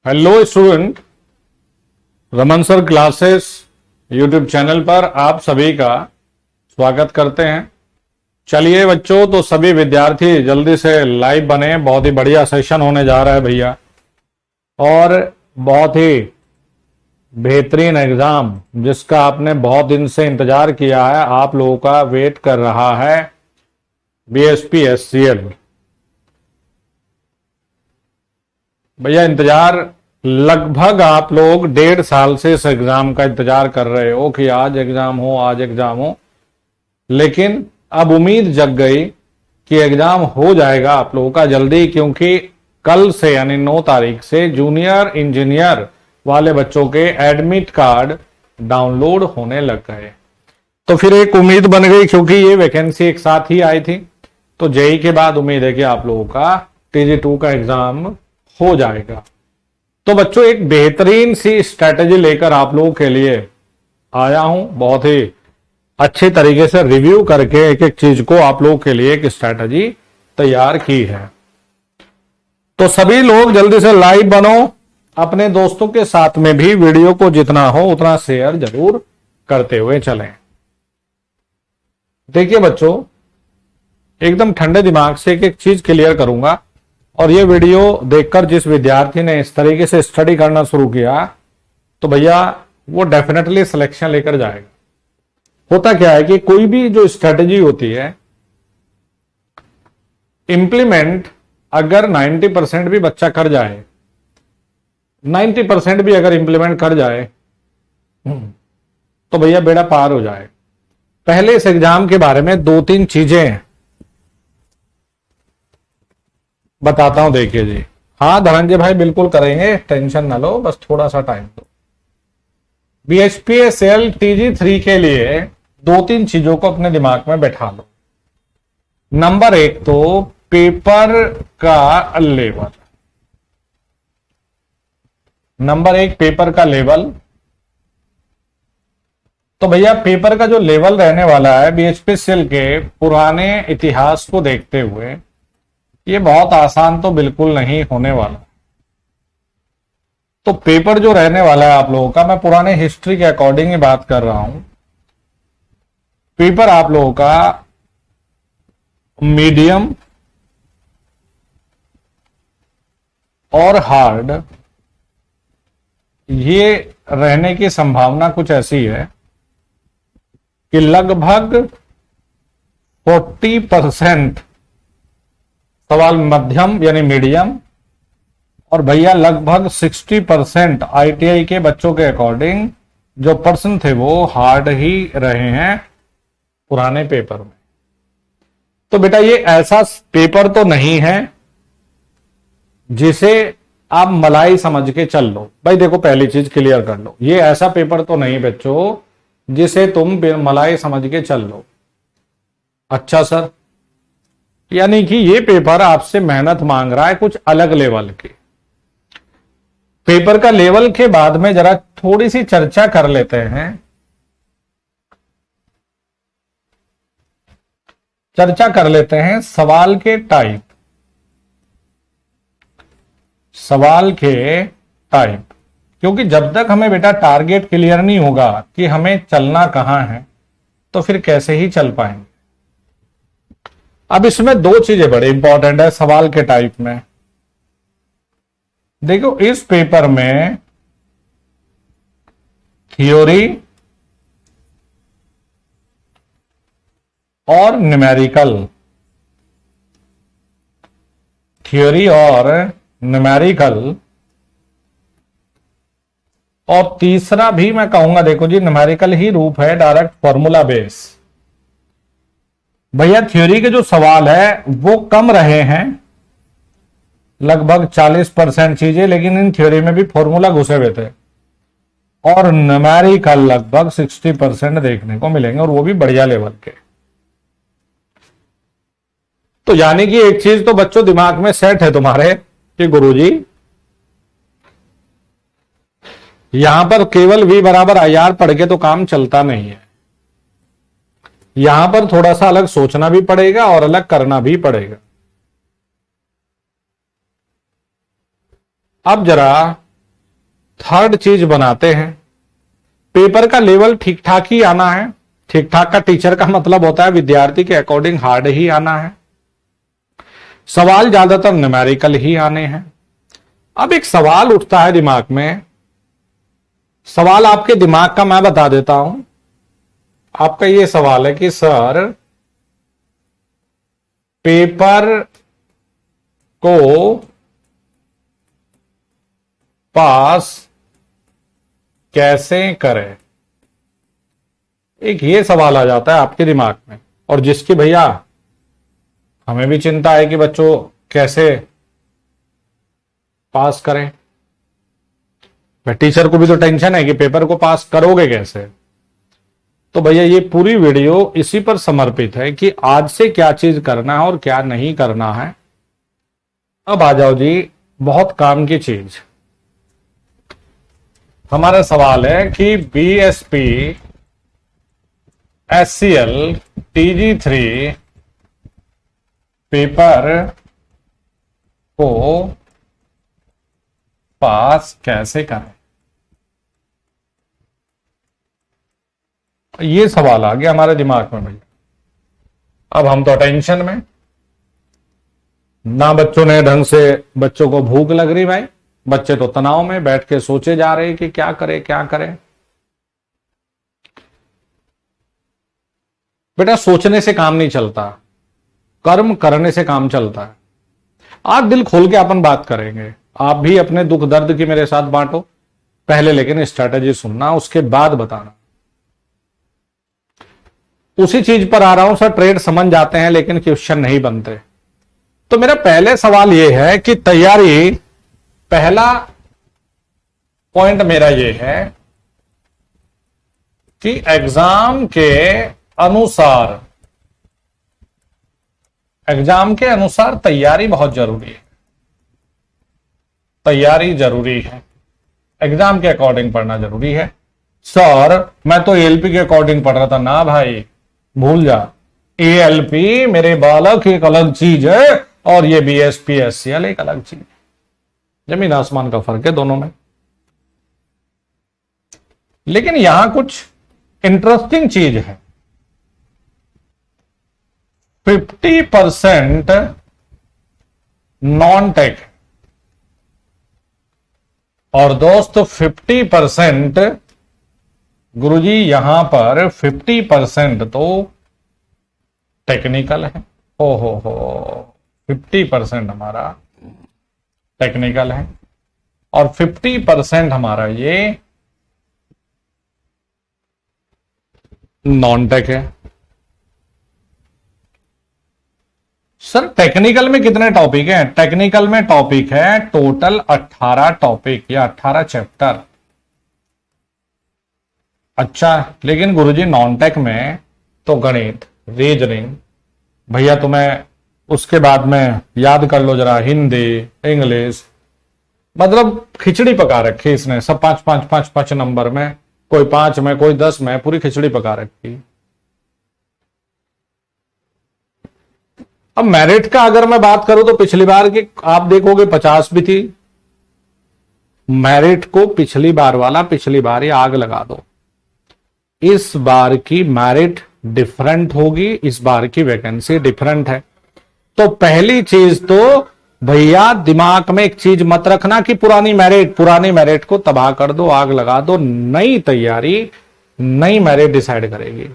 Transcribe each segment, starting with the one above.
Hello student, Raman sir classes YouTube channel पर आप सभी का स्वागत करते हैं। चलिए बच्चों, तो सभी विद्यार्थी जल्दी से लाइव बने। बहुत ही बढ़िया सेशन होने जा रहा है भैया, और बहुत ही बेहतरीन एग्जाम जिसका आपने बहुत दिन से इंतजार किया है, आप लोगों का वेट कर रहा है बीएसपी एससीएल। भैया इंतजार लगभग आप लोग 1.5 साल से इस एग्जाम का इंतजार कर रहे हो कि आज एग्जाम हो, आज एग्जाम हो, लेकिन अब उम्मीद जग गई कि एग्जाम हो जाएगा आप लोगों का जल्दी, क्योंकि कल से यानी 9 तारीख से जूनियर इंजीनियर वाले बच्चों के एडमिट कार्ड डाउनलोड होने लग गए। तो फिर एक उम्मीद बन गई, क्योंकि ये वैकेंसी एक साथ ही आई थी, तो जेई के बाद उम्मीद है कि आप लोगों का TG2 का एग्जाम हो जाएगा। तो बच्चों, एक बेहतरीन सी स्ट्रैटेजी लेकर आप लोगों के लिए आया हूं। बहुत ही अच्छे तरीके से रिव्यू करके एक एक चीज को आप लोगों के लिए एक स्ट्रैटेजी तैयार की है। तो सभी लोग जल्दी से लाइव बनो, अपने दोस्तों के साथ में भी वीडियो को जितना हो उतना शेयर जरूर करते हुए चलें। देखिए बच्चों, एकदम ठंडे दिमाग से एक एक चीज क्लियर करूंगा, और ये वीडियो देखकर जिस विद्यार्थी ने इस तरीके से स्टडी करना शुरू किया, तो भैया वो डेफिनेटली सिलेक्शन लेकर जाएगा। होता क्या है कि कोई भी जो स्ट्रेटेजी होती है, इंप्लीमेंट अगर 90% भी बच्चा कर जाए, 90% भी अगर इंप्लीमेंट कर जाए, तो भैया बेड़ा पार हो जाए। पहले इस एग्जाम के बारे में 2-3 चीजें बताता हूं, देखिए जी। हाँ धनंजय भाई, बिल्कुल करेंगे, टेंशन ना लो, बस थोड़ा सा टाइम दो। BHPSL TG3 के लिए 2-3 चीजों को अपने दिमाग में बैठा लो। नंबर 1 तो पेपर का लेवल। नंबर 1 पेपर का लेवल। तो भैया पेपर का जो लेवल रहने वाला है BHPSL के पुराने इतिहास को देखते हुए, ये बहुत आसान तो बिल्कुल नहीं होने वाला। तो पेपर जो रहने वाला है आप लोगों का, मैं पुराने हिस्ट्री के अकॉर्डिंग ही बात कर रहा हूं। पेपर आप लोगों का मीडियम और हार्ड, ये रहने की संभावना कुछ ऐसी है कि लगभग 40% सवाल मध्यम यानी मीडियम, और भैया लगभग 60% ITI के बच्चों के अकॉर्डिंग जो प्रश्न थे वो हार्ड ही रहे हैं पुराने पेपर में। तो बेटा ये ऐसा पेपर तो नहीं है जिसे आप मलाई समझ के चल लो। भाई देखो, पहली चीज क्लियर कर लो, ये ऐसा पेपर तो नहीं बच्चों जिसे तुम मलाई समझ के चल लो। अच्छा सर, यानी कि ये पेपर आपसे मेहनत मांग रहा है कुछ अलग लेवल की। पेपर का लेवल के बाद में जरा थोड़ी सी चर्चा कर लेते हैं। चर्चा कर लेते हैं सवाल के टाइप। सवाल के टाइप, क्योंकि जब तक हमें बेटा टारगेट क्लियर नहीं होगा कि हमें चलना कहां है, तो फिर कैसे ही चल पाएंगे। अब इसमें 2 चीजें बड़े इंपॉर्टेंट है सवाल के टाइप में। देखो, इस पेपर में थ्योरी और न्यूमेरिकल, थ्योरी और न्यूमेरिकल, और तीसरा भी मैं कहूंगा, देखो जी, न्यूमेरिकल ही रूप है, डायरेक्ट फॉर्मूला बेस। भैया थ्योरी के जो सवाल है वो कम रहे हैं, लगभग 40% चीजें, लेकिन इन थ्योरी में भी फॉर्मूला घुसे हुए थे, और न्यूमेरिकल लगभग 60% देखने को मिलेंगे, और वो भी बढ़िया लेवल के। तो यानी कि एक चीज तो बच्चों दिमाग में सेट है तुम्हारे कि गुरुजी यहां पर केवल V = IR पढ़ के तो काम चलता नहीं है। यहां पर थोड़ा सा अलग सोचना भी पड़ेगा और अलग करना भी पड़ेगा। अब जरा थर्ड चीज बनाते हैं। पेपर का लेवल ठीक ठाक ही आना है। ठीक ठाक का टीचर का मतलब होता है विद्यार्थी के अकॉर्डिंग हार्ड ही आना है। सवाल ज्यादातर न्यूमेरिकल ही आने हैं। अब एक सवाल उठता है दिमाग में। सवाल आपके दिमाग का मैं बता देता हूं। आपका ये सवाल है कि सर पेपर को पास कैसे करें। एक ये सवाल आ जाता है आपके दिमाग में, और जिसकी भैया हमें भी चिंता है कि बच्चों कैसे पास करें। टीचर को भी तो टेंशन है कि पेपर को पास करोगे कैसे। तो भैया ये पूरी वीडियो इसी पर समर्पित है कि आज से क्या चीज करना है और क्या नहीं करना है। अब आ जाओ जी बहुत काम की चीज। हमारा सवाल है कि BSP SCL TG3 पेपर को पास कैसे करें। ये सवाल आ गया हमारे दिमाग में भैया। अब हम तो टेंशन में, ना बच्चों ने ढंग से, बच्चों को भूख लग रही भाई, बच्चे तो तनाव में बैठ के सोचे जा रहे हैं कि क्या करें क्या करें। बेटा सोचने से काम नहीं चलता, कर्म करने से काम चलता है। आज दिल खोल के अपन बात करेंगे। आप भी अपने दुख दर्द की मेरे साथ बांटो पहले, लेकिन स्ट्रेटेजी सुनना, उसके बाद बताना। उसी चीज पर आ रहा हूं सर, ट्रेड समझ जाते हैं लेकिन क्वेश्चन नहीं बनते। तो मेरा पहले सवाल यह है कि तैयारी, पहला पॉइंट मेरा यह है कि एग्जाम के अनुसार तैयारी बहुत जरूरी है। तैयारी जरूरी है, एग्जाम के अकॉर्डिंग पढ़ना जरूरी है। सर मैं तो ALP के अकॉर्डिंग पढ़ रहा था। ना भाई भूल जा, ALP मेरे बालक एक अलग चीज है और ये BSP SCL एक अलग चीज है। जमीन आसमान का फर्क है दोनों में। लेकिन यहां कुछ इंटरेस्टिंग चीज है। 50% नॉन टेक और दोस्त 50%, गुरुजी यहां पर 50% तो टेक्निकल है। हो 50% हमारा टेक्निकल है और 50% हमारा ये नॉन टेक है। सर टेक्निकल में कितने टॉपिक हैं। टेक्निकल में टॉपिक है टोटल 18 टॉपिक या 18 चैप्टर। अच्छा, लेकिन गुरुजी नॉन टेक में तो गणित, रीजनिंग, भैया तुम्हें उसके बाद में याद कर लो जरा, हिंदी, इंग्लिश, मतलब खिचड़ी पका रखी इसने सब। 5 नंबर में, कोई 5 में, कोई 10 में, पूरी खिचड़ी पका रखी। अब मेरिट का अगर मैं बात करूं तो पिछली बार की आप देखोगे 50 भी थी। मेरिट को पिछली बार वाला पिछली बार ही आग लगा दो। इस बार की मेरिट डिफरेंट होगी, इस बार की वैकेंसी डिफरेंट है। तो पहली चीज तो भैया दिमाग में एक चीज मत रखना कि पुरानी मेरिट को तबाह कर दो, आग लगा दो। नई तैयारी, नई मेरिट डिसाइड करेगी।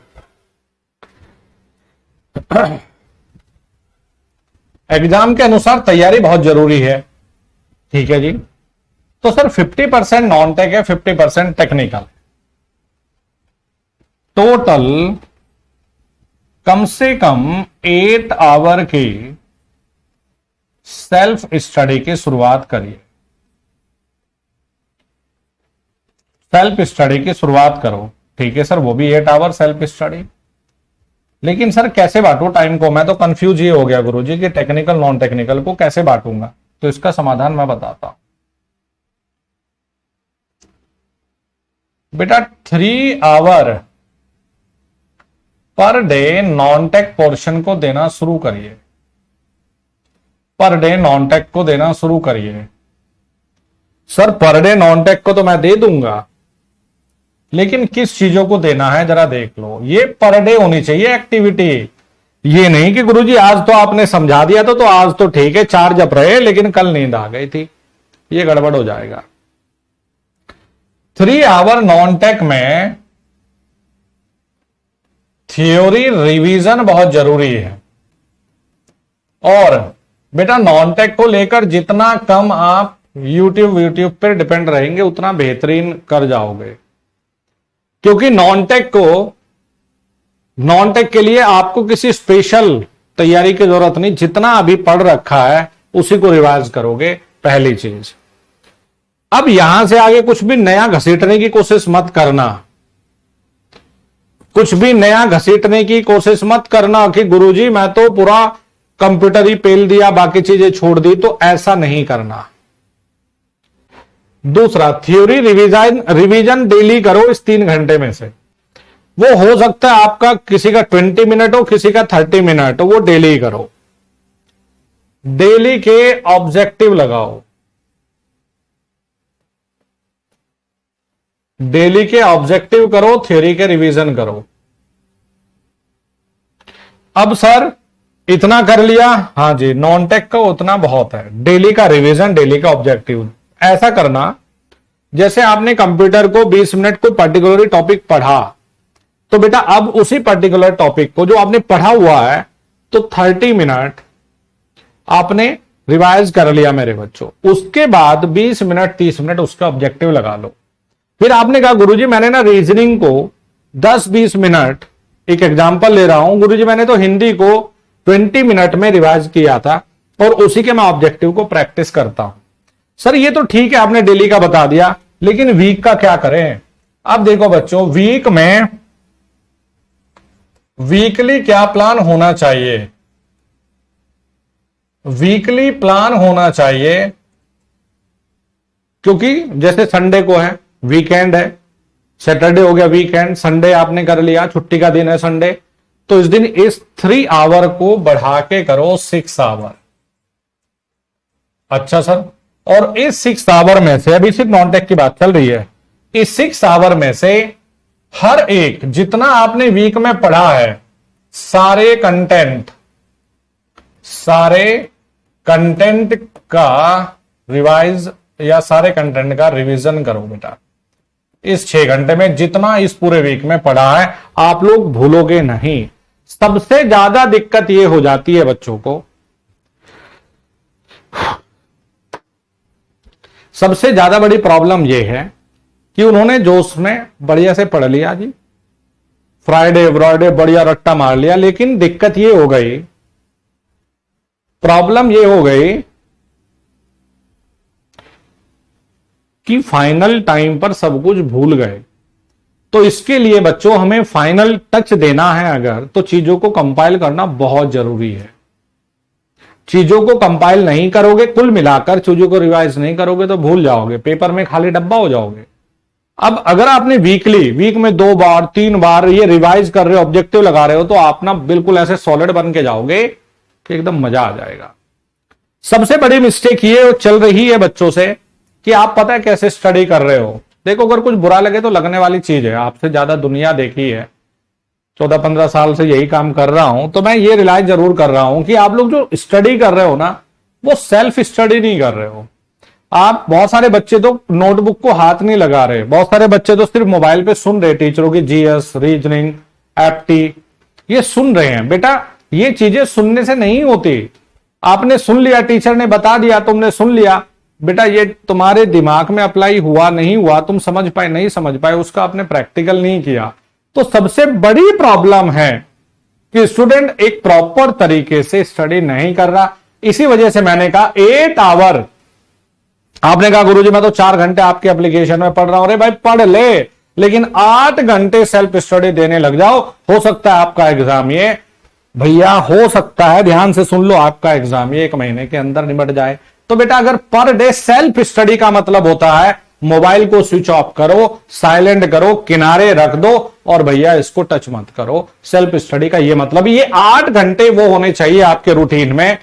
एग्जाम के अनुसार तैयारी बहुत जरूरी है, ठीक है जी। तो सर 50% नॉन टेक है, 50% टेक्निकल। टोटल कम से कम 8 आवर की सेल्फ स्टडी की शुरुआत करिए। सेल्फ स्टडी की शुरुआत करो, ठीक है सर, वो भी 8 आवर सेल्फ स्टडी। लेकिन सर कैसे बांटू टाइम को, मैं तो कंफ्यूज ही हो गया गुरुजी कि टेक्निकल नॉन टेक्निकल को कैसे बांटूंगा। तो इसका समाधान मैं बताता हूं बेटा। 3 our per day non tech portion को देना शुरू करिए, पर डे नॉन टेक को देना शुरू करिए। Sir per day non tech को तो मैं दे दूंगा, लेकिन किस चीजों को देना है जरा देख लो। ये पर डे होनी चाहिए एक्टिविटी, ये नहीं कि गुरुजी आज तो आपने समझा दिया तो आज तो ठीक है 4 जप रहे लेकिन कल नींद आ गई थी, ये गड़बड़ हो जाएगा। 3 आवर नॉन टेक में थ्योरी रिवीजन बहुत जरूरी है, और बेटा नॉन टेक को लेकर जितना कम आप यूट्यूब पर डिपेंड रहेंगे उतना बेहतरीन कर जाओगे, क्योंकि नॉन टेक के लिए आपको किसी स्पेशल तैयारी की जरूरत नहीं, जितना अभी पढ़ रखा है उसी को रिवाइज करोगे, पहली चीज। अब यहां से आगे कुछ भी नया घसीटने की कोशिश मत करना, कुछ भी नया घसीटने की कोशिश मत करना कि गुरुजी मैं तो पूरा कंप्यूटर ही पेल दिया बाकी चीजें छोड़ दी, तो ऐसा नहीं करना। दूसरा, थ्योरी रिवीजन डेली करो इस 3 घंटे में से। वो हो सकता है आपका किसी का 20 मिनट हो, किसी का 30 मिनट हो, वो डेली करो। डेली के ऑब्जेक्टिव लगाओ, डेली के ऑब्जेक्टिव करो, थ्योरी के रिवीजन करो। अब सर इतना कर लिया, हाँ जी नॉन टेक का उतना बहुत है, डेली का रिवीजन, डेली का ऑब्जेक्टिव। ऐसा करना जैसे आपने कंप्यूटर को 20 मिनट को पर्टिकुलर टॉपिक पढ़ा, तो बेटा अब उसी पर्टिकुलर टॉपिक को जो आपने पढ़ा हुआ है तो 30 मिनट आपने रिवाइज कर लिया मेरे बच्चों, उसके बाद 20 मिनट 30 मिनट उसका ऑब्जेक्टिव लगा लो। फिर आपने कहा गुरुजी मैंने ना रीजनिंग को 10-20 मिनट, एक एग्जांपल ले रहा हूं, गुरुजी मैंने तो हिंदी को 20 मिनट में रिवाइज किया था और उसी के मैं ऑब्जेक्टिव को प्रैक्टिस करता हूं। सर ये तो ठीक है आपने डेली का बता दिया, लेकिन वीक का क्या करें? अब देखो बच्चों, वीक में वीकली क्या प्लान होना चाहिए? वीकली प्लान होना चाहिए, क्योंकि जैसे संडे को है वीकेंड है, सैटरडे हो गया वीकेंड, संडे आपने कर लिया छुट्टी का दिन है संडे, तो इस दिन इस 3 आवर को बढ़ा के करो 6 आवर। अच्छा सर, और इस 6 आवर में से, अभी सिर्फ नॉन टेक की बात चल रही है, इस 6 आवर में से हर एक जितना आपने वीक में पढ़ा है सारे कंटेंट का रिवाइज या सारे कंटेंट का रिवीजन करो बेटा। इस 6 घंटे में जितना इस पूरे वीक में पढ़ा है आप लोग भूलोगे नहीं। सबसे ज्यादा दिक्कत यह हो जाती है बच्चों को, सबसे ज्यादा बड़ी प्रॉब्लम यह है कि उन्होंने जोश में बढ़िया से पढ़ लिया जी, फ्राइडे बढ़िया रट्टा मार लिया, लेकिन दिक्कत यह हो गई, प्रॉब्लम यह हो गई कि फाइनल टाइम पर सब कुछ भूल गए। तो इसके लिए बच्चों हमें फाइनल टच देना है अगर, तो चीजों को कंपाइल करना बहुत जरूरी है। चीजों को कंपाइल नहीं करोगे, कुल मिलाकर चीजों को रिवाइज नहीं करोगे तो भूल जाओगे, पेपर में खाली डब्बा हो जाओगे। अब अगर आपने वीक में 2 बार 3 बार ये रिवाइज कर रहे हो, ऑब्जेक्टिव लगा रहे हो, तो आप ना बिल्कुल ऐसे सॉलिड बन के जाओगे कि एकदम मजा आ जाएगा। सबसे बड़ी मिस्टेक ये चल रही है बच्चों से कि आप पता है कैसे स्टडी कर रहे हो। देखो अगर कुछ बुरा लगे तो लगने वाली चीज है, आपसे ज्यादा दुनिया देखी है, 14-15 साल से यही काम कर रहा हूं, तो मैं ये रियलाइज जरूर कर रहा हूं कि आप लोग जो स्टडी कर रहे हो ना, वो सेल्फ स्टडी नहीं कर रहे हो। आप बहुत सारे बच्चे तो नोटबुक को हाथ नहीं लगा रहे, बहुत सारे बच्चे तो सिर्फ मोबाइल पे सुन रहे टीचरों की जीएस, रीजनिंग, एप्टी, ये सुन रहे हैं। बेटा ये चीजें सुनने से नहीं होती, आपने सुन लिया, टीचर ने बता दिया, तुमने सुन लिया, बेटा ये तुम्हारे दिमाग में अप्लाई हुआ नहीं हुआ, तुम समझ पाए नहीं समझ पाए, उसका आपने प्रैक्टिकल नहीं किया। तो सबसे बड़ी प्रॉब्लम है कि स्टूडेंट एक प्रॉपर तरीके से स्टडी नहीं कर रहा। इसी वजह से मैंने कहा 8 आवर, आपने कहा गुरुजी मैं तो 4 घंटे आपके एप्लीकेशन में पढ़ रहा हूं, अरे भाई पढ़ ले, लेकिन 8 घंटे सेल्फ स्टडी देने लग जाओ। हो सकता है आपका एग्जाम ये, भैया हो सकता है, ध्यान से सुन लो, आपका एग्जाम ये 1 महीने के अंदर निपट जाए। तो बेटा अगर पर डे सेल्फ स्टडी का मतलब होता है मोबाइल को स्विच ऑफ करो, साइलेंट करो, किनारे रख दो और भैया इसको टच मत करो। सेल्फ स्टडी का ये मतलब, ये 8 घंटे वो होने चाहिए आपके रूटीन में,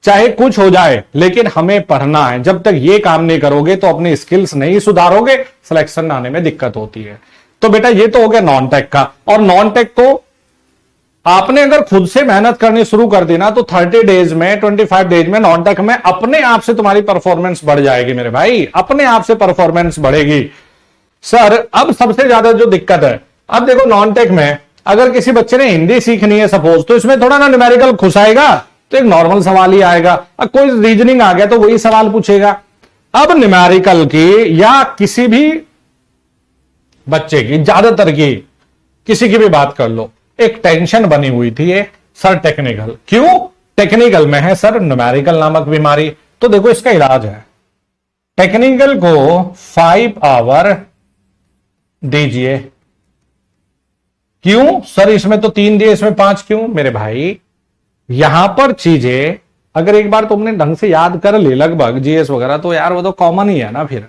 चाहे कुछ हो जाए लेकिन हमें पढ़ना है। जब तक ये काम नहीं करोगे तो अपनी स्किल्स नहीं सुधारोगे, सिलेक्शन आने में दिक्कत होती है। तो बेटा ये तो हो गया नॉन टेक का। और नॉन टेक को आपने अगर खुद से मेहनत करनी शुरू कर दी ना तो 30 डेज में, 25 डेज में नॉन टेक में अपने आप से तुम्हारी परफॉर्मेंस बढ़ जाएगी मेरे भाई, अपने आप से परफॉर्मेंस बढ़ेगी। सर अब सबसे ज्यादा जो दिक्कत है, अब देखो नॉन टेक में अगर किसी बच्चे ने हिंदी सीखनी है सपोज, तो इसमें थोड़ा ना न्यूमेरिकल घुसाएगा, तो एक नॉर्मल सवाल ही आएगा। अब कोई रीजनिंग आ गया तो वही सवाल पूछेगा। अब न्यूमेरिकल की या किसी भी बच्चे की, ज्यादातर की, किसी की भी बात कर लो, एक टेंशन बनी हुई थी ये, सर टेक्निकल क्यों, टेक्निकल में है सर न्यूमेरिकल नामक बीमारी। तो देखो इसका इलाज है, टेक्निकल को 5 आवर दीजिए। क्यों सर, इसमें तो 3 दिए, इसमें 5 क्यों? मेरे भाई यहां पर चीजें अगर एक बार तुमने ढंग से याद कर ली लगभग जीएस वगैरह, तो यार वो तो कॉमन ही है ना फिर।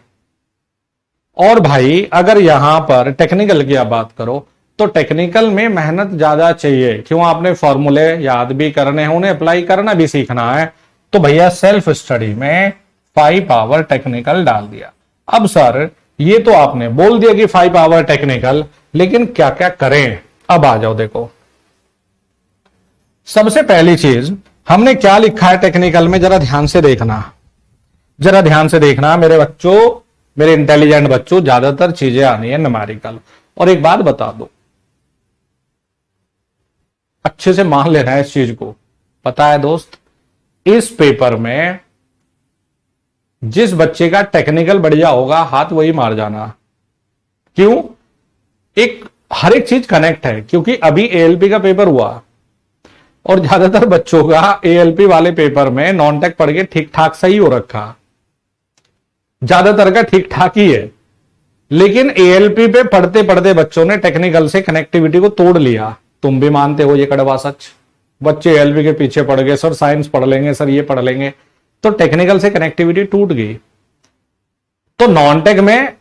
और भाई अगर यहां पर टेक्निकल की आप बात करो तो टेक्निकल में मेहनत ज्यादा चाहिए। क्यों? आपने फॉर्मूले याद भी करने हैं, उन्हें अप्लाई करना भी सीखना है। तो भैया सेल्फ स्टडी में 5 आवर टेक्निकल डाल दिया। अब सर ये तो आपने बोल दिया कि 5 आवर टेक्निकल, लेकिन क्या क्या करें? अब आ जाओ देखो, सबसे पहली चीज हमने क्या लिखा है टेक्निकल में, जरा ध्यान से देखना, जरा ध्यान से देखना मेरे बच्चों, मेरे इंटेलिजेंट बच्चों, ज्यादातर चीजें आनी है न्यूमेरिकल। और एक बात बता दो, अच्छे से मान लेना है इस चीज को। पता है दोस्त, इस पेपर में जिस बच्चे का टेक्निकल बढ़िया होगा हाथ वही मार जाना। क्यों? हर एक चीज कनेक्ट है, क्योंकि अभी एएलपी का पेपर हुआ और ज्यादातर बच्चों का एएलपी वाले पेपर में नॉन टेक पढ़ के ठीक ठाक सही हो रखा, ज्यादातर का ठीक ठाक ही है। लेकिन एएलपी पे पढ़ते पढ़ते बच्चों ने टेक्निकल से कनेक्टिविटी को तोड़ लिया। तुम भी मानते हो ये कड़वा सच, बच्चे एएलपी के पीछे पड़ गए, सर साइंस पढ़ लेंगे, सर ये पढ़ लेंगे, तो टेक्निकल से कनेक्टिविटी टूट गई। तो नॉन टेक में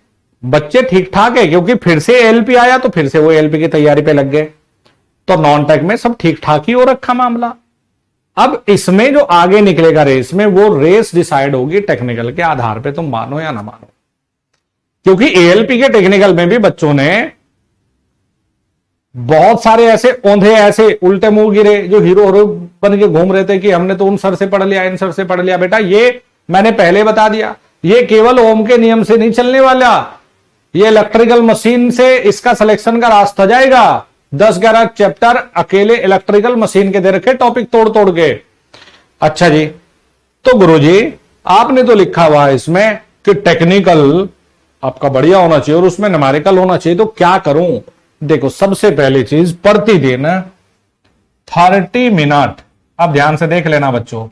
बच्चे ठीक ठाक है, क्योंकि फिर से एएलपी आया तो फिर से वो एएलपी की तैयारी पे लग गए। तो नॉन टेक में सब ठीक ठाक ही हो रखा मामला। अब इसमें जो आगे निकलेगा रेस में, वो रेस डिसाइड होगी टेक्निकल के आधार पे, तुम मानो या ना मानो। क्योंकि एएलपी के टेक्निकल में भी बच्चों ने बहुत सारे ऐसे औंधे, ऐसे उल्टे मुंह गिरे जो हीरो बन के घूम रहे थे कि हमने तो उन सर से पढ़ लिया, इन सर से पढ़ लिया। बेटा ये मैंने पहले बता दिया, ये केवल ओम के नियम से नहीं चलने वाला, ये इलेक्ट्रिकल मशीन से इसका सिलेक्शन का रास्ता जाएगा। 10-11 चैप्टर अकेले इलेक्ट्रिकल मशीन के दे रखे, टॉपिक तोड़ तोड़ के। अच्छा जी, तो गुरुजी आपने तो लिखा हुआ है इसमें कि टेक्निकल आपका बढ़िया होना चाहिए और उसमें न्यूमेरिकल होना चाहिए, तो क्या करूं? देखो सबसे पहली चीज, प्रतिदिन 30 मिनट, अब ध्यान से देख लेना बच्चों,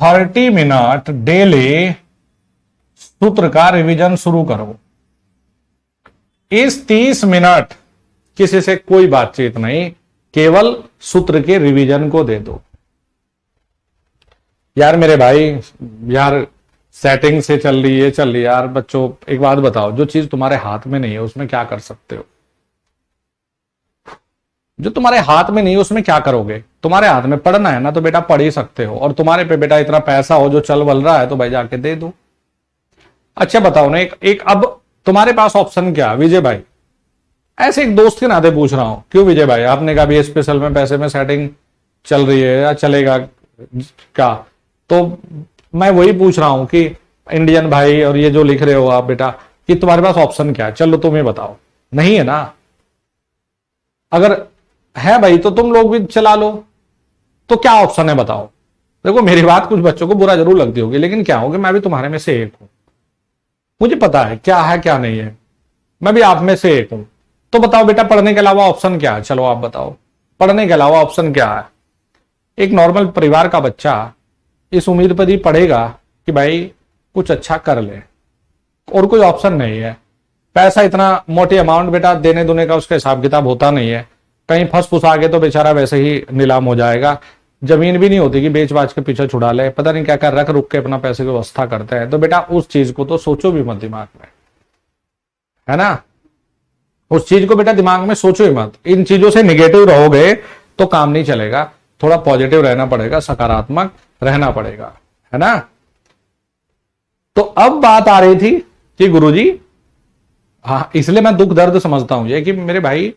30 मिनट डेली सूत्र का रिवीजन शुरू करो। इस 30 मिनट किसी से कोई बातचीत नहीं, केवल सूत्र के रिवीजन को दे दो। यार मेरे भाई, यार सेटिंग से चल रही है, चल रही है। यार बच्चों एक बात बताओ, जो चीज तुम्हारे हाथ में नहीं है उसमें क्या कर सकते हो? जो तुम्हारे हाथ में नहीं है उसमें क्या करोगे? तुम्हारे हाथ में पढ़ना है ना, तो बेटा पढ़ ही सकते हो। और तुम्हारे पे बेटा इतना पैसा हो जो चल बल रहा है, तो भाई जाके दे दो। अच्छा बताओ ना, एक अब तुम्हारे पास ऑप्शन क्या विजय भाई? ऐसे एक दोस्त के नाते पूछ रहा हूं। क्यों विजय भाई, आपने कहा भी स्पेशल में पैसे में सेटिंग चल रही है या चलेगा क्या? तो मैं वही पूछ रहा हूं कि इंडियन भाई, और ये जो लिख रहे हो आप बेटा, कि तुम्हारे पास ऑप्शन क्या है? चलो तुम ही बताओ। नहीं है ना? अगर है भाई तो तुम लोग भी चला लो। तो क्या ऑप्शन है बताओ? देखो मेरी बात कुछ बच्चों को बुरा जरूर लगती होगी, लेकिन क्या होगा, मैं भी तुम्हारे में से एक हूं, मुझे पता है क्या है क्या नहीं है, मैं भी आप में से एक हूं। तो बताओ बेटा, पढ़ने के अलावा ऑप्शन क्या है? चलो आप बताओ, पढ़ने के अलावा ऑप्शन क्या है? एक नॉर्मल परिवार का बच्चा इस उम्मीद पर ही पढ़ेगा कि भाई कुछ अच्छा कर ले, और कोई ऑप्शन नहीं है। पैसा इतना मोटी अमाउंट बेटा देने दुने का उसका हिसाब किताब होता नहीं है। कहीं फंस फुस आ गए तो बेचारा वैसे ही नीलाम हो जाएगा। जमीन भी नहीं होती कि बेच बाच के पीछे छुड़ा ले, पता नहीं क्या क्या रख रुक के अपना पैसे की व्यवस्था करते हैं। तो बेटा उस चीज को तो सोचो भी मत दिमाग में, है ना, उस चीज को बेटा दिमाग में सोचो ही मत। इन चीजों से निगेटिव रहोगे तो काम नहीं चलेगा, थोड़ा पॉजिटिव रहना पड़ेगा, सकारात्मक रहना पड़ेगा, है ना। तो अब बात आ रही थी कि गुरुजी, हाँ इसलिए मैं दुख दर्द समझता हूं ये कि मेरे भाई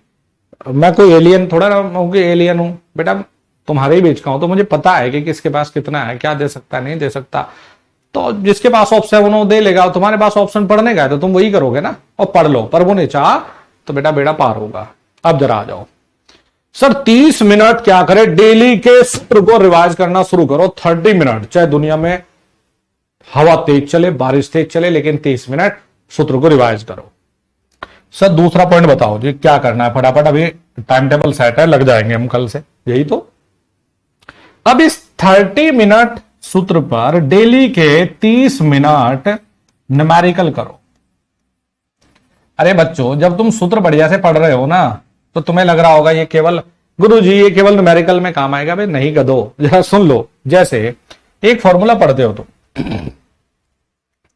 मैं कोई एलियन थोड़ा ना हूं कि एलियन हूं, बेटा तुम्हारे ही बीच का हूं, तो मुझे पता है कि किसके पास कितना है, क्या दे सकता है नहीं दे सकता। तो जिसके पास ऑप्शन वो दे लेगा, तुम्हारे पास ऑप्शन पढ़ने का है तो तुम वही करोगे ना, और पढ़ लो, पर वो नहीं चाह तो बेटा बेड़ा पार होगा। अब जरा आ जाओ सर, 30 मिनट क्या करें, डेली के सूत्र को रिवाइज करना शुरू करो। 30 मिनट, चाहे दुनिया में हवा तेज चले, बारिश तेज चले, लेकिन 30 मिनट सूत्र को रिवाइज करो। सर दूसरा पॉइंट बताओ जी, क्या करना है फटाफट, अभी टाइम टेबल सेट है, लग जाएंगे हम कल से, यही तो। अब इस 30 मिनट सूत्र पर डेली के 30 मिनट न्यूमेरिकल करो। अरे बच्चों, जब तुम सूत्र बढ़िया से पढ़ रहे हो ना, तो तुम्हें लग रहा होगा ये केवल गुरुजी ये केवल न्यूमेरिकल में काम आएगा। भाई नहीं गधो, जरा सुन लो। जैसे एक फॉर्मूला पढ़ते हो तुम,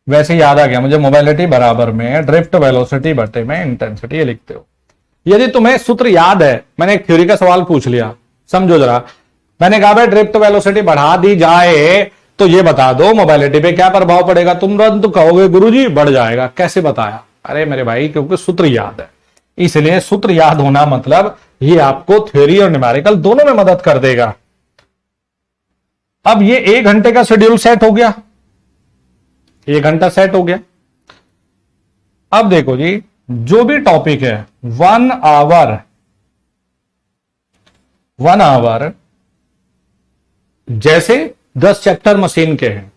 वैसे याद आ गया मुझे, मोबाइलिटी बराबर में ड्रिफ्ट वेलोसिटी बटे में इंटेंसिटी, ये लिखते हो। यदि तुम्हें सूत्र याद है, मैंने एक थ्योरी का सवाल पूछ लिया, समझो जरा। मैंने कहा भाई ड्रिफ्ट वेलोसिटी बढ़ा दी जाए तो ये बता दो मोबाइलिटी पे क्या प्रभाव पड़ेगा। तुम तुरंत कहोगे गुरुजी बढ़ जाएगा। कैसे बताया? अरे मेरे भाई क्योंकि सूत्र याद है, इसलिए सूत्र याद होना मतलब ये आपको थ्योरी और न्यूमेरिकल दोनों में मदद कर देगा। अब ये 1 घंटे का शेड्यूल सेट हो गया, 1 घंटा सेट हो गया। अब देखो जी, जो भी टॉपिक है 1 आवर जैसे 10 चैप्टर मशीन के हैं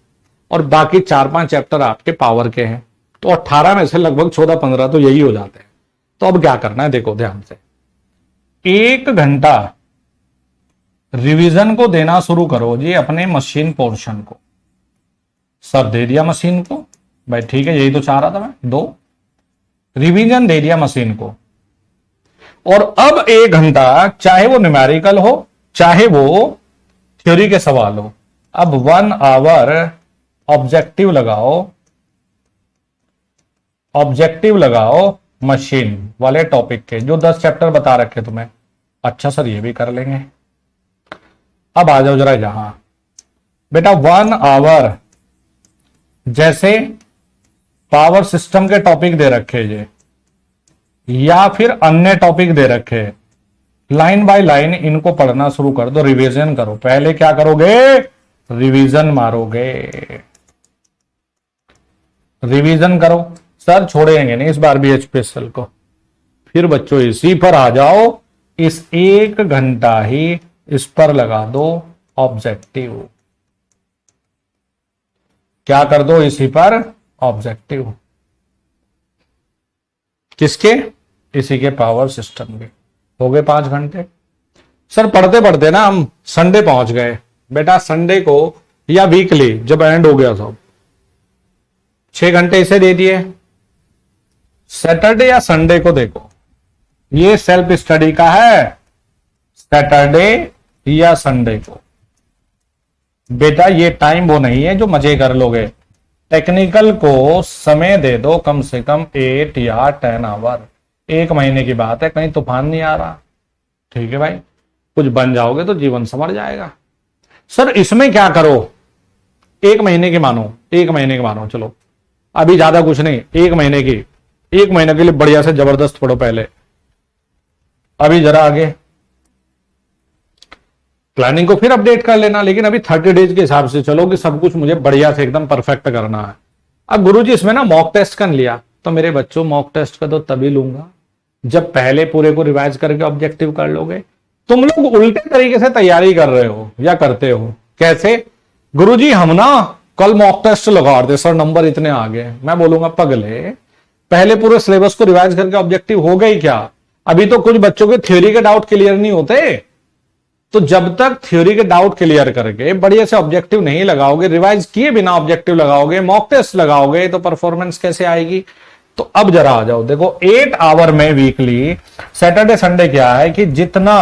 और बाकी 4-5 चैप्टर आपके पावर के हैं, तो 18 में से लगभग 14-15 तो यही हो जाते हैं। तो अब क्या करना है, देखो ध्यान से, 1 घंटा रिवीजन को देना शुरू करो जी अपने मशीन पोर्शन को। सर दे दिया मशीन को, भाई ठीक है, यही तो चाह रहा था मैं। 2 रिवीजन दे दिया मशीन को, और अब 1 घंटा चाहे वो न्यूमेरिकल हो चाहे वो थ्योरी के सवाल हो, अब 1 आवर ऑब्जेक्टिव लगाओ मशीन वाले टॉपिक के, जो 10 चैप्टर बता रखे तुम्हें। अच्छा सर ये भी कर लेंगे। अब आ जाओ जरा यहां बेटा, 1 आवर जैसे पावर सिस्टम के टॉपिक दे रखे ये, या फिर अन्य टॉपिक दे रखे, लाइन बाय लाइन इनको पढ़ना शुरू कर दो, रिवीजन करो। पहले क्या करोगे? रिवीजन मारोगे, रिवीजन करो। सर छोड़ेंगे नहीं इस बार भी एचपीएसएल को। फिर बच्चों इसी पर आ जाओ, इस 1 घंटा ही इस पर लगा दो ऑब्जेक्टिव। क्या कर दो? इसी पर ऑब्जेक्टिव। किसके? इसी के पावर सिस्टम के। हो गए 5 घंटे। सर पढ़ते पढ़ते ना हम संडे पहुंच गए। बेटा संडे को या वीकली जब एंड हो गया सब 6 घंटे इसे दे दिए। सैटरडे या संडे को देखो, ये सेल्फ स्टडी का है, सैटरडे या संडे को। बेटा ये टाइम वो नहीं है जो मजे कर लोगे। टेक्निकल को समय दे दो कम से कम 8 या 10 आवर। 1 महीने की बात है, कहीं तूफान नहीं आ रहा। ठीक है भाई, कुछ बन जाओगे तो जीवन संवर जाएगा। सर इसमें क्या करो? 1 महीने की मानो, 1 महीने की मानो, चलो अभी ज्यादा कुछ नहीं, 1 महीने की, 1 महीने के लिए बढ़िया से जबरदस्त पढ़ो पहले। अभी जरा आगे प्लानिंग को फिर अपडेट कर लेना, लेकिन अभी 30 डेज के हिसाब से चलो कि सब कुछ मुझे बढ़िया से एकदम परफेक्ट करना है। अब गुरुजी इसमें ना मॉक टेस्ट कर लिया, तो मेरे बच्चों मॉक टेस्ट का तो तभी लूंगा जब पहले पूरे को रिवाइज करके ऑब्जेक्टिव कर लोगे। तुम लोग उल्टे तरीके से तैयारी कर रहे हो या करते हो। कैसे? गुरुजी हम ना कल मॉक टेस्ट लगा रहे सर, नंबर इतने आ गए। मैं बोलूंगा पगले, पहले पूरे सिलेबस को रिवाइज करके ऑब्जेक्टिव हो गई क्या? अभी तो कुछ बच्चों के थ्योरी के डाउट क्लियर नहीं होते। तो जब तक थ्योरी के डाउट क्लियर करके बढ़िया से ऑब्जेक्टिव नहीं लगाओगे, रिवाइज किए बिना ऑब्जेक्टिव लगाओगे, मॉक टेस्ट लगाओगे, तो परफॉर्मेंस कैसे आएगी? तो अब जरा आ जाओ, देखो 8 आवर में वीकली, सैटरडे संडे क्या है कि जितना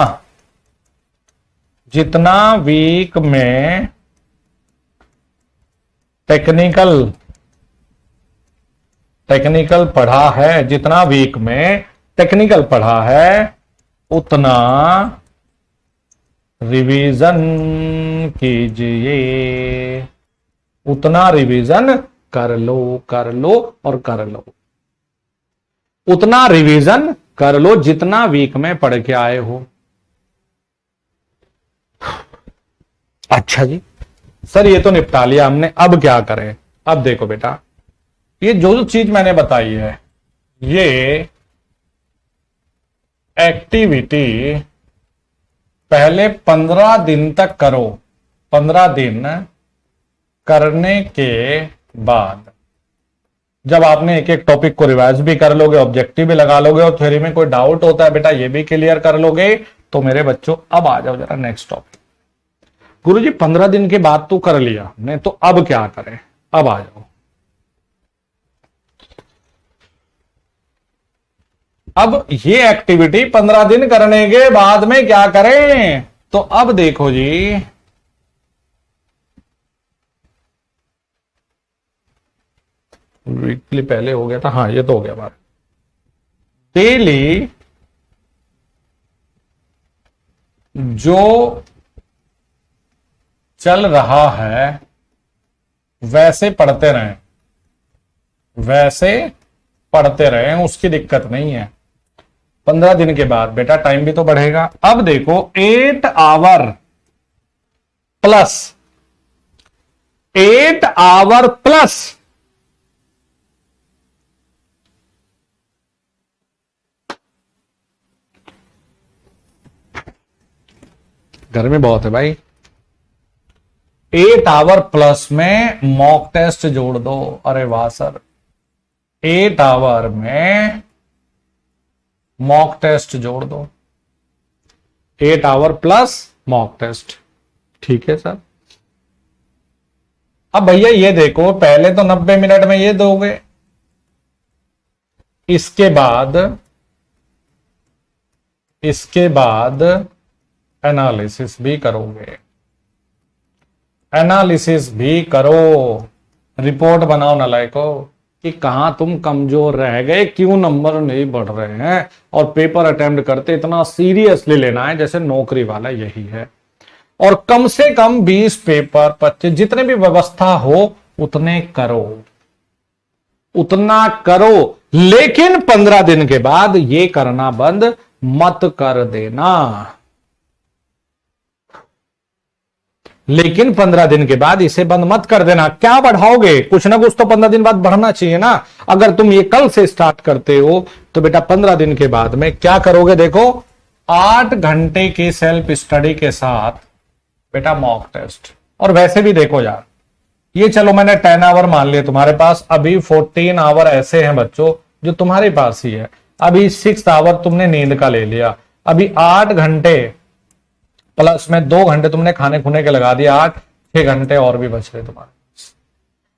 जितना वीक में टेक्निकल पढ़ा है, जितना वीक में टेक्निकल पढ़ा है उतना रिवीजन कीजिए, उतना रिवीजन कर लो और कर लो, उतना रिवीजन कर लो जितना वीक में पढ़ के आए हो। अच्छा जी सर ये तो निपटा लिया हमने, अब क्या करें? अब देखो बेटा, ये जो चीज मैंने बताई है, ये एक्टिविटी पहले 15 दिन तक करो। 15 दिन करने के बाद जब आपने एक एक टॉपिक को रिवाइज भी कर लोगे, ऑब्जेक्टिव भी लगा लोगे और थ्योरी में कोई डाउट होता है बेटा ये भी क्लियर कर लोगे, तो मेरे बच्चों अब आ जाओ जरा नेक्स्ट टॉपिक। गुरुजी 15 दिन के बाद तो कर लिया हमने, तो अब क्या करें? अब आ जाओ। अब ये एक्टिविटी 15 दिन करने के बाद में क्या करें? तो अब देखो जी, वीकली पहले हो गया था, हाँ ये तो हो गया बात। डेली जो चल रहा है वैसे पढ़ते रहें, वैसे पढ़ते रहें, उसकी दिक्कत नहीं है। 15 दिन के बाद बेटा टाइम भी तो बढ़ेगा। अब देखो 8 आवर प्लस 8 आवर प्लस गर्मी बहुत है भाई। 8 आवर प्लस में मॉक टेस्ट जोड़ दो। अरे वाह सर, 8 आवर में मॉक टेस्ट जोड़ दो। 8 आवर प्लस मॉक टेस्ट, ठीक है सर। अब भैया ये देखो, पहले तो 90 मिनट में ये दोगे, इसके बाद एनालिसिस भी करोगे, एनालिसिस भी करो, रिपोर्ट बनाओ नालायको कि कहां तुम कमजोर रह गए, क्यों नंबर नहीं बढ़ रहे हैं। और पेपर अटेम्प्ट करते इतना सीरियसली लेना है जैसे नौकरी वाला, यही है। और कम से कम 20 पेपर 25 जितने भी व्यवस्था हो उतने करो, उतना करो। लेकिन 15 दिन के बाद ये करना बंद मत कर देना। लेकिन 15 दिन के बाद इसे बंद मत कर देना। क्या बढ़ाओगे? कुछ ना कुछ तो 15 दिन बाद बढ़ना चाहिए ना। अगर तुम ये कल से स्टार्ट करते हो तो बेटा 15 दिन के बाद में क्या करोगे? देखो 8 घंटे की सेल्फ स्टडी के साथ बेटा मॉक टेस्ट। और वैसे भी देखो यार, ये चलो मैंने 10 आवर मान लिया तुम्हारे पास, अभी 14 आवर ऐसे हैं बच्चों जो तुम्हारे पास ही है। अभी 6 आवर तुमने नींद का ले लिया, अभी 8 घंटे प्लस में 2 घंटे तुमने खाने खुने के लगा दिया, 6 घंटे और भी बच रहे तुम्हारे।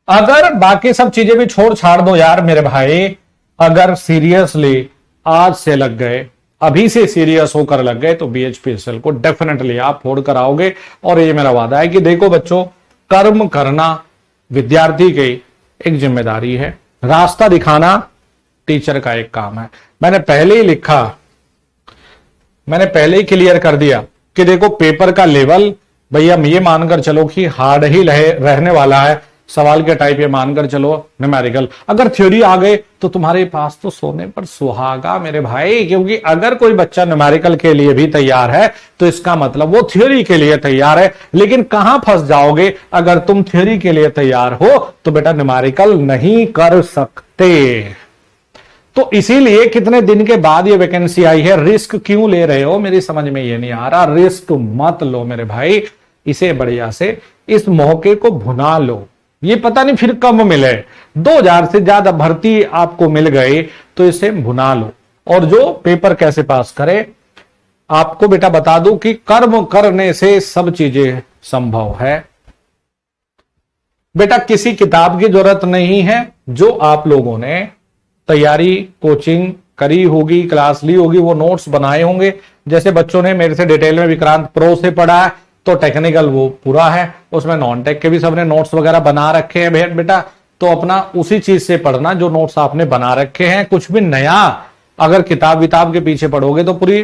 अगर बाकी सब चीजें भी छोड़ छाड़ दो यार मेरे भाई, अगर सीरियसली आज से लग गए, अभी से सीरियस होकर लग गए, तो बीएचपीएसएल को डेफिनेटली आप फोड़ कर आओगे। और ये मेरा वादा है कि देखो बच्चों, कर्म करना विद्यार्थी की एक जिम्मेदारी है, रास्ता दिखाना टीचर का एक काम है। मैंने पहले ही लिखा, मैंने पहले ही क्लियर कर दिया कि देखो पेपर का लेवल भैया ये मानकर चलो कि हार्ड ही रहने वाला है। सवाल के टाइप ये मानकर चलो न्यूमेरिकल। अगर थ्योरी आ गए तो तुम्हारे पास तो सोने पर सुहागा मेरे भाई, क्योंकि अगर कोई बच्चा न्यूमेरिकल के लिए भी तैयार है तो इसका मतलब वो थ्योरी के लिए तैयार है। लेकिन कहां फंस जाओगे? अगर तुम थ्योरी के लिए तैयार हो तो बेटा न्यूमेरिकल नहीं कर सकते। तो इसीलिए कितने दिन के बाद ये वैकेंसी आई है। रिस्क क्यों ले रहे हो? मेरी समझ में ये नहीं आ रहा। रिस्क मत लो मेरे भाई, इसे बढ़िया से इस मौके को भुना लो। ये पता नहीं फिर कब मिले, 2000 से ज्यादा भर्ती आपको मिल गई तो इसे भुना लो। और जो पेपर कैसे पास करे, आपको बेटा बता दूं कि कर्म करने से सब चीजें संभव है। बेटा किसी किताब की जरूरत नहीं है, जो आप लोगों ने तैयारी कोचिंग करी होगी, क्लास ली होगी, वो नोट्स बनाए होंगे, जैसे बच्चों ने मेरे से डिटेल में विक्रांत प्रो से पढ़ा है तो टेक्निकल वो पूरा है, उसमें नॉन टेक के भी सबने नोट्स वगैरह बना रखे हैं बेटा, तो अपना उसी चीज से पढ़ना जो नोट्स आपने बना रखे हैं। कुछ भी नया अगर किताब विताब के पीछे पढ़ोगे तो पूरी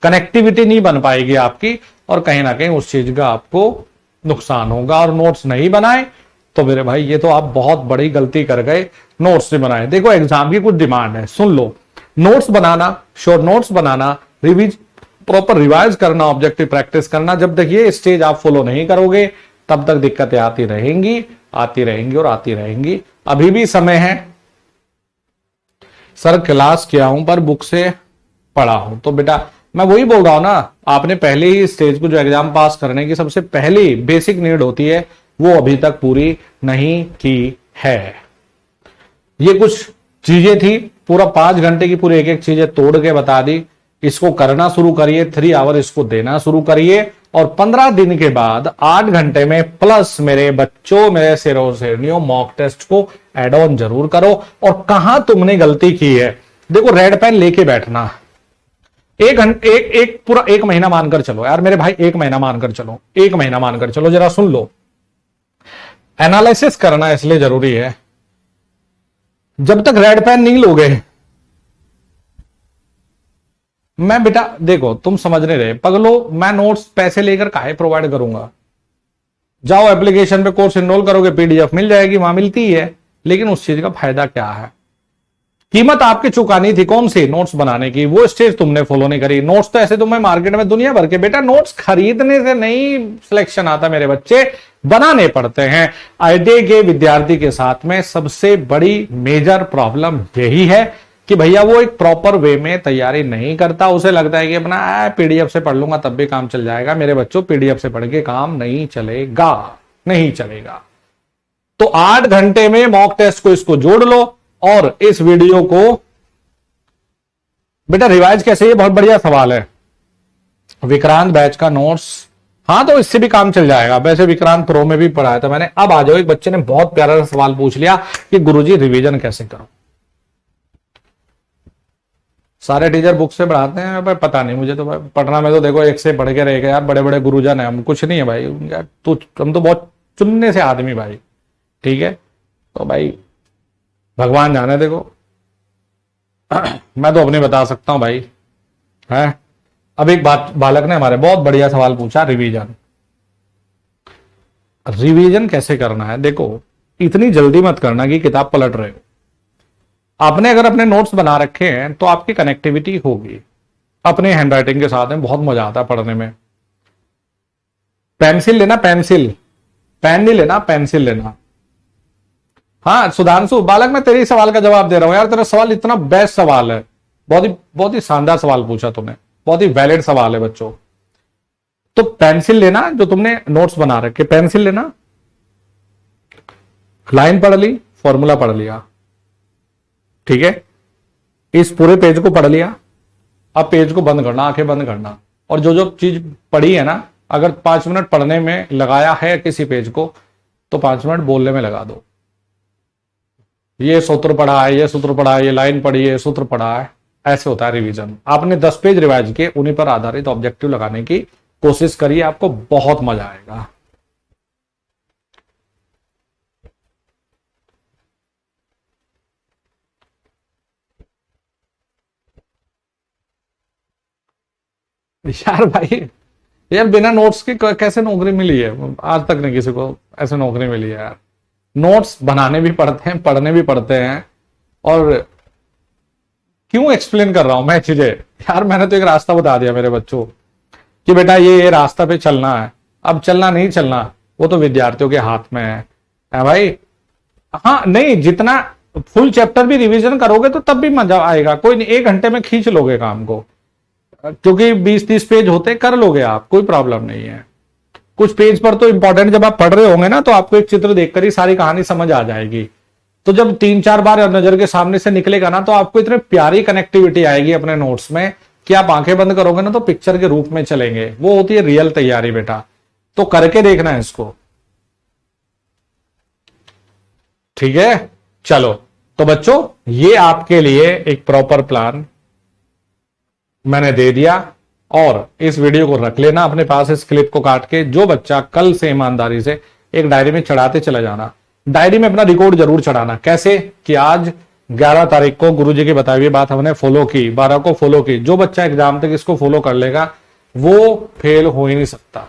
कनेक्टिविटी नहीं बन पाएगी आपकी, और कहीं ना कहीं उस चीज का आपको नुकसान होगा। और नोट्स नहीं बनाए तो मेरे भाई ये तो आप बहुत बड़ी गलती कर गए, नोट्स नहीं बनाए। देखो एग्जाम की कुछ डिमांड है, सुन लो, नोट्स बनाना, शॉर्ट नोट्स बनाना, प्रॉपर रिवाइज करना, ऑब्जेक्टिव प्रैक्टिस करना, जब तक ये स्टेज आप फॉलो नहीं करोगे तब तक दिक्कतें आती रहेंगी, आती रहेंगी और आती रहेंगी। अभी भी समय है। सर क्लास किया हूं पर बुक से पढ़ा हूं, तो बेटा मैं वही बोल रहा हूं ना, आपने पहले ही स्टेज को जो एग्जाम पास करने की सबसे पहली बेसिक नीड होती है वो अभी तक पूरी नहीं की है। ये कुछ चीजें थी, पूरा 5 घंटे की पूरी एक एक चीजें तोड़ के बता दी। इसको करना शुरू करिए, 3 आवर इसको देना शुरू करिए, और 15 दिन के बाद 8 घंटे में प्लस मेरे बच्चों, मेरे शेरों शेरनियों, मॉक टेस्ट को एड ऑन जरूर करो। और कहां तुमने गलती की है, देखो रेड पेन लेके बैठना, पूरा 1 महीना मानकर चलो यार मेरे भाई, 1 महीना मानकर चलो, 1 महीना मानकर चलो, जरा सुन लो। एनालिसिस करना इसलिए जरूरी है, जब तक रेड पेन नहीं लोगे, मैं बेटा देखो तुम समझ नहीं रहे पगलो, मैं नोट्स पैसे लेकर काहे प्रोवाइड करूंगा। जाओ एप्लीकेशन पे कोर्स इनरोल करोगे, पीडीएफ मिल जाएगी, वहां मिलती ही है, लेकिन उस चीज का फायदा क्या है। कीमत आपकी चुकानी थी कौन सी, नोट्स बनाने की, वो स्टेज तुमने फॉलो नहीं करी। नोट्स तो ऐसे तुम्हें मार्केट में दुनिया भर के, बेटा नोट्स खरीदने से नहीं सिलेक्शन आता मेरे बच्चे, बनाने पड़ते हैं। आईटीआई के विद्यार्थी के साथ में सबसे बड़ी मेजर प्रॉब्लम यही है कि भैया वो एक प्रॉपर वे में तैयारी नहीं करता, उसे लगता है कि अपना पीडीएफ से पढ़ लूंगा तब भी काम चल जाएगा। मेरे बच्चों पीडीएफ से पढ़ के काम नहीं चलेगा, नहीं चलेगा। तो 8 घंटे में मॉक टेस्ट को इसको जोड़ लो, और इस वीडियो को बेटा रिवाइज कैसे, ये बहुत बढ़िया सवाल है। विक्रांत बैच का नोट्स, हाँ तो इससे भी काम चल जाएगा, वैसे विक्रांत प्रो में भी पढ़ाया था मैंने। अब आ जाओ, एक बच्चे ने बहुत प्यारा सा सवाल पूछ लिया कि गुरुजी रिवीजन कैसे करो। सारे टीचर बुक से पढ़ाते हैं भाई, पता नहीं मुझे तो भाई, पढ़ना में तो देखो एक से पढ़ के रह गए यार, बड़े बड़े गुरुजन है हम, कुछ नहीं है भाई यार, तो हम तो बहुत चुनने से आदमी भाई, ठीक है। तो भाई भगवान जाने, देखो मैं तो अपने बता सकता हूं भाई है। अब एक बात, बालक ने हमारे बहुत बढ़िया सवाल पूछा, रिवीजन, रिवीजन कैसे करना है। देखो इतनी जल्दी मत करना कि किताब पलट रहे हो। आपने अगर अपने नोट्स बना रखे हैं तो आपकी कनेक्टिविटी होगी अपने हैंडराइटिंग के साथ में, बहुत मजा आता है पढ़ने में। पेंसिल लेना, पेंसिल, पेन नहीं लेना, पेंसिल लेना। हाँ सुधांशु बालक, मैं तेरे सवाल का जवाब दे रहा हूं यार, तेरा सवाल इतना बेस्ट सवाल है, बहुत ही शानदार सवाल पूछा तुमने, बहुत ही वैलिड सवाल है बच्चों। तो पेंसिल लेना, जो तुमने नोट्स बना रखे, पेंसिल लेना, लाइन पढ़ ली, फॉर्मूला पढ़ लिया, ठीक है, इस पूरे पेज को पढ़ लिया। अब पेज को बंद करना, आंखें बंद करना, और जो जो चीज पढ़ी है ना, अगर 5 मिनट पढ़ने में लगाया है किसी पेज को, तो 5 मिनट बोलने में लगा दो। ये सूत्र पढ़ा है, ये सूत्र पढ़ा है, ये लाइन पढ़ी है, सूत्र पढ़ा है, ऐसे होता है रिवीजन। आपने 10 पेज रिवाइज किए, उन्हीं पर आधारित ऑब्जेक्टिव लगाने की कोशिश करिए, आपको बहुत मजा आएगा। यार भाई, यार बिना नोट्स के कैसे नौकरी मिली है, आज तक नहीं किसी को ऐसे नौकरी मिली है यार। नोट्स बनाने भी पड़ते हैं, पढ़ने भी पड़ते हैं। और क्यों एक्सप्लेन कर रहा हूं मैं चीजें यार, मैंने तो एक रास्ता बता दिया मेरे बच्चों कि बेटा ये रास्ता पे चलना है। अब चलना नहीं चलना वो तो विद्यार्थियों के हाथ में है भाई। हाँ नहीं, जितना फुल चैप्टर भी रिवीजन करोगे तो तब भी मजा आएगा, कोई नहीं, 1 घंटे में खींच लोगे काम को, क्योंकि 20-30 पेज होते, कर लोगे आप, कोई प्रॉब्लम नहीं है। कुछ पेज पर तो इंपॉर्टेंट जब आप पढ़ रहे होंगे ना, तो आपको एक चित्र देखकर ही सारी कहानी समझ आ जाएगी। तो जब 3-4 बार नजर के सामने से निकलेगा ना, तो आपको इतनी प्यारी कनेक्टिविटी आएगी अपने नोट्स में कि आप आंखें बंद करोगे ना तो पिक्चर के रूप में चलेंगे। वो होती है रियल तैयारी बेटा, तो करके देखना है इसको, ठीक है। चलो तो बच्चों, ये आपके लिए एक प्रॉपर प्लान मैंने दे दिया। और इस वीडियो को रख लेना अपने पास, इस क्लिप को काट के। जो बच्चा कल से ईमानदारी से एक डायरी में चढ़ाते चला जाना, डायरी में अपना रिकॉर्ड जरूर चढ़ाना। कैसे कि आज 11 तारीख को गुरुजी की बताई हुई बात हमने फॉलो की, 12 को फॉलो की। जो बच्चा एग्जाम तक इसको फॉलो कर लेगा वो फेल हो ही नहीं सकता,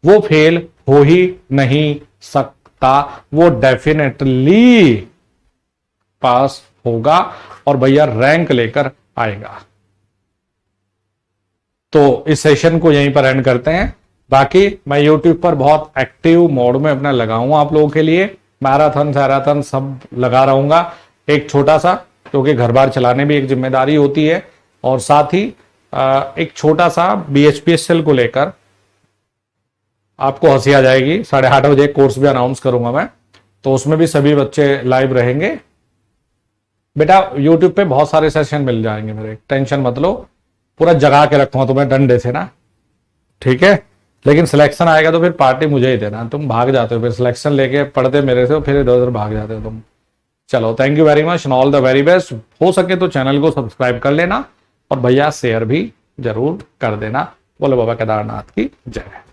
वो फेल हो ही नहीं सकता, वो डेफिनेटली पास होगा और भैया रैंक लेकर आएगा। तो इस सेशन को यहीं पर एंड करते हैं। बाकी मैं YouTube पर बहुत एक्टिव मोड में अपना लगाऊंगा आप लोगों के लिए, मैराथन सब लगा रहूंगा। एक छोटा सा, क्योंकि घर बार चलाने भी एक जिम्मेदारी होती है, और साथ ही एक छोटा सा BHPSL को लेकर आपको हंसी आ जाएगी। 8:30 बजे एक कोर्स भी अनाउंस करूंगा मैं, तो उसमें भी सभी बच्चे लाइव रहेंगे। बेटा YouTube पे बहुत सारे सेशन मिल जाएंगे मेरे, टेंशन मत लो, पूरा जगा के रखूंगा तुम्हें डंडे से ना, ठीक है। लेकिन सिलेक्शन आएगा तो फिर पार्टी मुझे ही देना, तुम भाग जाते हो फिर सिलेक्शन लेके, पढ़ते मेरे से फिर इधर उधर भाग जाते हो तुम। चलो, thank you very much and all the very best. हो सके तो चैनल को सब्सक्राइब कर लेना और भैया शेयर भी जरूर कर देना। बोलो बाबा केदारनाथ की जय।